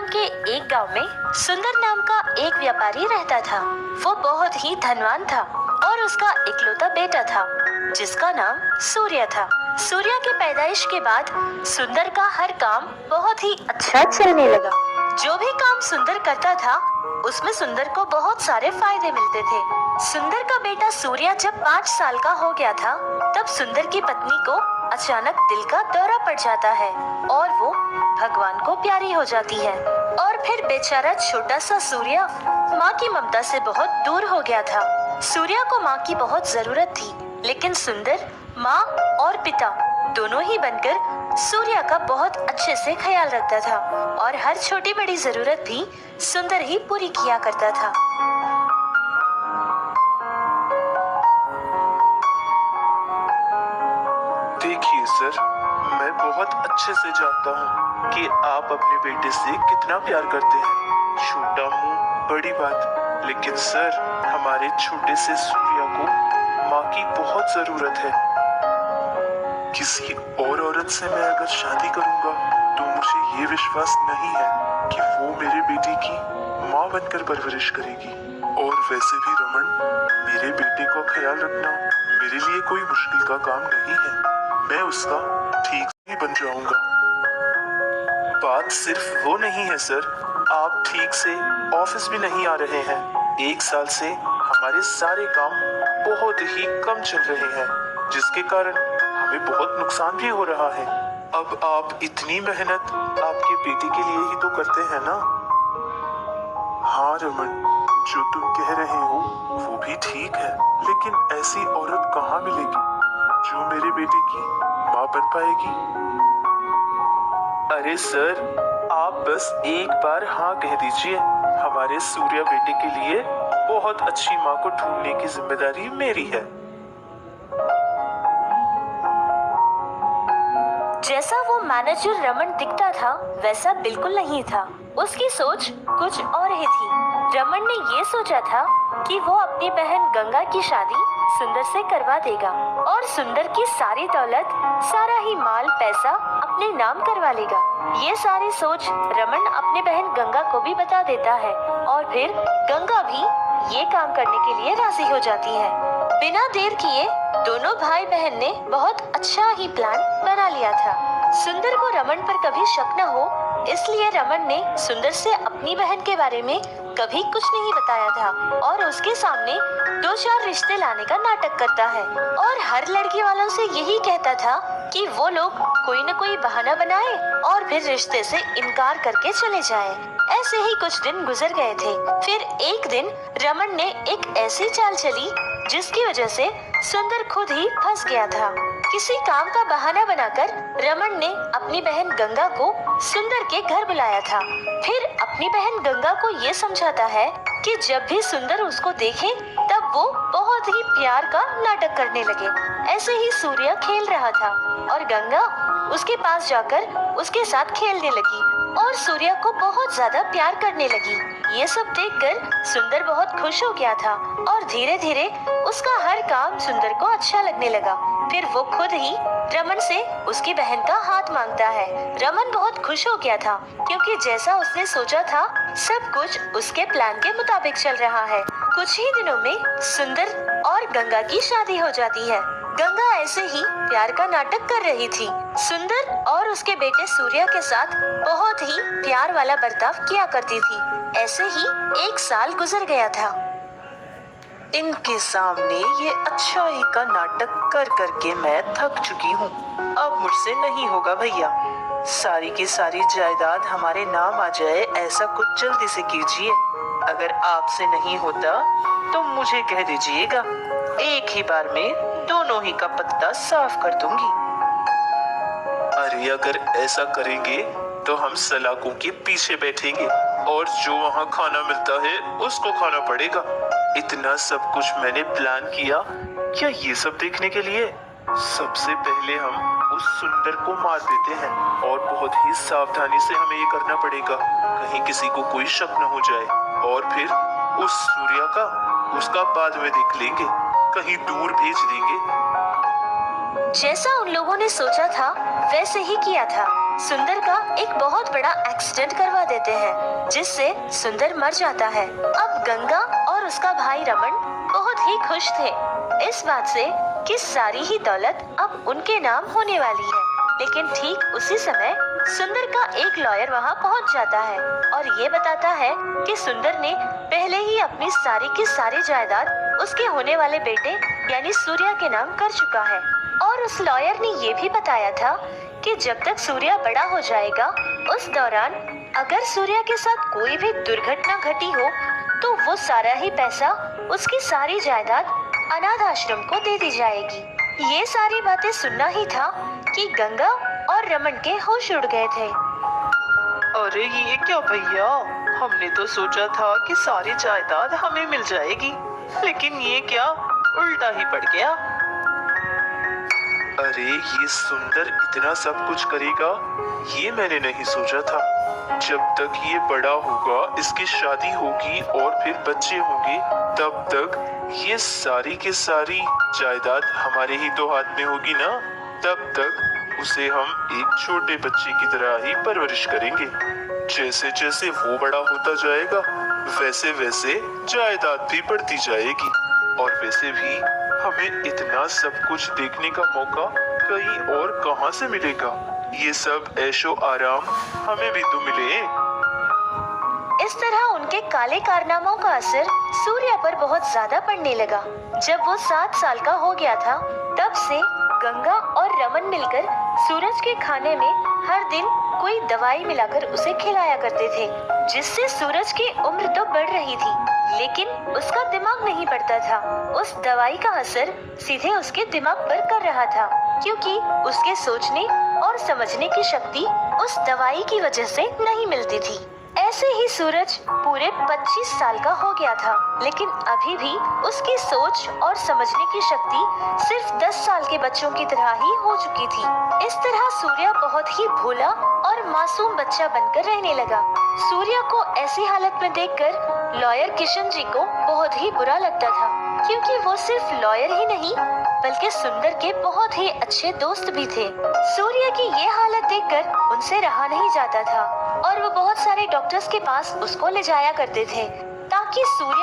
नाम के एक गांव में सुंदर नाम का एक व्यापारी रहता था। वो बहुत ही धनवान था और उसका इकलौता बेटा था जिसका नाम सूर्य था। सूर्य की पैदाइश के बाद सुंदर का हर काम बहुत ही अच्छा चलने लगा। जो भी काम सुंदर करता था उसमें सुंदर को बहुत सारे फायदे मिलते थे। सुंदर का बेटा सूर्य जब 5 साल का हो गया था तब सुंदर की पत्नी को अचानक दिल का दौरा पड़ जाता है और वो भगवान को प्यारी हो जाती है। और फिर बेचारा छोटा सा सूर्य माँ की ममता से बहुत दूर हो गया था। सूर्य को माँ की बहुत जरूरत थी, लेकिन सुंदर माँ और पिता दोनों ही बनकर सूर्य का बहुत अच्छे से ख्याल रखता था और हर छोटी बड़ी जरूरत भी सुंदर ही पूरी किया करता था। देखिए सर, मैं बहुत अच्छे से जानता हूँ कि आप अपने बेटे से कितना प्यार करते हैं। छोटा मुंह बड़ी बात, लेकिन सर हमारे छोटे से सूर्य को माँ की बहुत जरूरत है। किसी और औरत से मैं अगर शादी करूँगा तो मुझे ये विश्वास नहीं है कि वो मेरे बेटे की माँ बनकर परवरिश करेगी। और वैसे भी रमन, मेरे बेटे का ख्याल रखना मेरे लिए कोई मुश्किल का काम नहीं है। मैं उसका ठीक से ही बन जाऊंगा। बात सिर्फ वो नहीं है सर, आप ठीक से ऑफिस भी नहीं आ रहे हैं। 1 साल से हमारे सारे काम बहुत ही कम चल रहे हैं, जिसके कारण हमें बहुत नुकसान भी हो रहा है। अब आप इतनी मेहनत आपके बेटे के लिए ही तो करते हैं ना? हाँ रमन, जो तुम कह रहे हो वो भी ठीक है, लेकिन ऐसी औरत कहाँ मिलेगी जो मेरे बेटे की माँ बन पाएगी? अरे सर, आप बस एक बार हाँ कह दीजिए। हमारे सूर्य बेटे के लिए बहुत अच्छी माँ को ढूंढने की जिम्मेदारी मेरी है। जैसा वो मैनेजर रमन दिखता था वैसा बिल्कुल नहीं था। उसकी सोच कुछ और ही थी। रमन ने ये सोचा था कि वो अपनी बहन गंगा की शादी सुंदर से करवा देगा और सुंदर की सारी दौलत, सारा ही माल पैसा अपने नाम करवा लेगा। ये सारी सोच रमन अपने बहन गंगा को भी बता देता है और फिर गंगा भी ये काम करने के लिए राजी हो जाती है। बिना देर किए दोनों भाई बहन ने बहुत अच्छा ही प्लान बना लिया था। सुंदर को रमन पर कभी शक न हो, इसलिए रमन ने सुंदर से अपनी बहन के बारे में कभी कुछ नहीं बताया था और उसके सामने 2-4 रिश्ते लाने का नाटक करता है और हर लड़की वालों से यही कहता था कि वो लोग कोई न कोई बहाना बनाए और फिर रिश्ते से इनकार करके चले जाएं। ऐसे ही कुछ दिन गुजर गए थे। फिर एक दिन रमन ने एक ऐसी चाल चली जिसकी वजह से सुंदर खुद ही फंस गया था। किसी काम का बहाना बनाकर रमन ने अपनी बहन गंगा को सुंदर के घर बुलाया था। फिर अपनी बहन गंगा को ये समझाता है कि जब भी सुंदर उसको देखे तब वो बहुत ही प्यार का नाटक करने लगे। ऐसे ही सूर्य खेल रहा था और गंगा उसके पास जाकर उसके साथ खेलने लगी और सूर्य को बहुत ज्यादा प्यार करने लगी। ये सब देखकर सुंदर बहुत खुश हो गया था और धीरे धीरे उसका हर काम सुंदर को अच्छा लगने लगा। फिर वो खुद ही रमन से उसकी बहन का हाथ मांगता है। रमन बहुत खुश हो गया था क्योंकि जैसा उसने सोचा था सब कुछ उसके प्लान के मुताबिक चल रहा है। कुछ ही दिनों में सुंदर और गंगा की शादी हो जाती है। गंगा ऐसे ही प्यार का नाटक कर रही थी। सुंदर और उसके बेटे सूर्य के साथ बहुत ही प्यार वाला बर्ताव किया करती थी। ऐसे ही 1 साल गुजर गया था। इनके सामने ये अच्छाई का नाटक कर करके मैं थक चुकी हूँ। अब मुझसे नहीं होगा भैया। सारी की सारी जायदाद हमारे नाम आ जाए, ऐसा कुछ जल्दी से कीजिए। अगर आपसे नहीं होता तो मुझे कह दीजिएगा, एक ही बार में दोनों ही का पत्ता साफ कर दूंगी। अरे अगर ऐसा करेंगे तो हम सलाखों के पीछे बैठेंगे और जो वहाँ खाना मिलता है उसको खाना पड़ेगा। इतना सब कुछ मैंने प्लान किया, क्या ये सब देखने के लिए? सबसे पहले हम उस सुंदर को मार देते हैं और बहुत ही सावधानी से हमें ये करना पड़ेगा, कहीं किसी को कोई शक न हो जाए। और फिर उस सूर्य का उसका बाद में देख लेंगे, कहीं दूर भेज देंगे। जैसा उन लोगों ने सोचा था वैसे ही किया था। सुंदर का एक बहुत बड़ा एक्सीडेंट करवा देते हैं, जिससे सुंदर मर जाता है। अब गंगा और उसका भाई रमन बहुत ही खुश थे इस बात से कि सारी ही दौलत अब उनके नाम होने वाली है। लेकिन ठीक उसी समय सुंदर का एक लॉयर वहाँ पहुँच जाता है और ये बताता है कि सुंदर ने पहले ही अपनी सारी की सारी जायदाद उसके होने वाले बेटे यानी सूर्या के नाम कर चुका है। और उस लॉयर ने ये भी बताया था कि जब तक सूर्या बड़ा हो जाएगा उस दौरान अगर सूर्या के साथ कोई भी दुर्घटना घटी हो तो वो सारा ही पैसा, उसकी सारी जायदाद अनाथ आश्रम को दे दी जाएगी। ये सारी बातें सुनना ही था कि गंगा और रमन के होश उड़ गए थे। अरे ये क्या भैया, हमने तो सोचा था कि सारी जायदाद हमें मिल जाएगी, लेकिन ये क्या उल्टा ही पड़ गया। अरे ये सुंदर इतना सब कुछ करेगा, ये मैंने नहीं सोचा था। जब तक ये बड़ा होगा, इसकी शादी होगी और फिर बच्चे होंगे, तब तक ये सारी की सारी जायदाद हमारे ही तो हाथ में होगी ना। तब तक उसे हम एक छोटे बच्चे की तरह ही परवरिश करेंगे। जैसे जैसे वो बड़ा होता जाएगा वैसे वैसे जायदाद भी बढ़ती जाएगी। और वैसे भी हमें इतना सब कुछ देखने का मौका कहीं और कहां से मिलेगा। ये सब ऐशो आराम हमें भी तो मिले। इस तरह उनके काले कारनामों का असर सूर्या पर बहुत ज्यादा पड़ने लगा। जब वो 7 साल का हो गया था तब से गंगा और रमन मिलकर सूरज के खाने में हर दिन कोई दवाई मिलाकर उसे खिलाया करते थे, जिससे सूरज की उम्र तो बढ़ रही थी लेकिन उसका दिमाग नहीं बढ़ता था। उस दवाई का असर सीधे उसके दिमाग पर कर रहा था, क्योंकि उसके सोचने और समझने की शक्ति उस दवाई की वजह से नहीं मिलती थी। ऐसे ही सूरज पूरे 25 साल का हो गया था, लेकिन अभी भी उसकी सोच और समझने की शक्ति सिर्फ 10 साल के बच्चों की तरह ही हो चुकी थी। इस तरह सूर्या बहुत ही भोला और मासूम बच्चा बनकर रहने लगा। सूर्या को ऐसी हालत में देखकर लॉयर किशन जी को बहुत ही बुरा लगता था, क्योंकि वो सिर्फ लॉयर ही नहीं बल्कि सुंदर के बहुत ही अच्छे दोस्त भी थे। सूर्या की ये हालत देखकर उनसे रहा नहीं जाता था और वो बहुत सारे डॉक्टर्स के पास उसको ले जाया करते थे ताकि सूर्या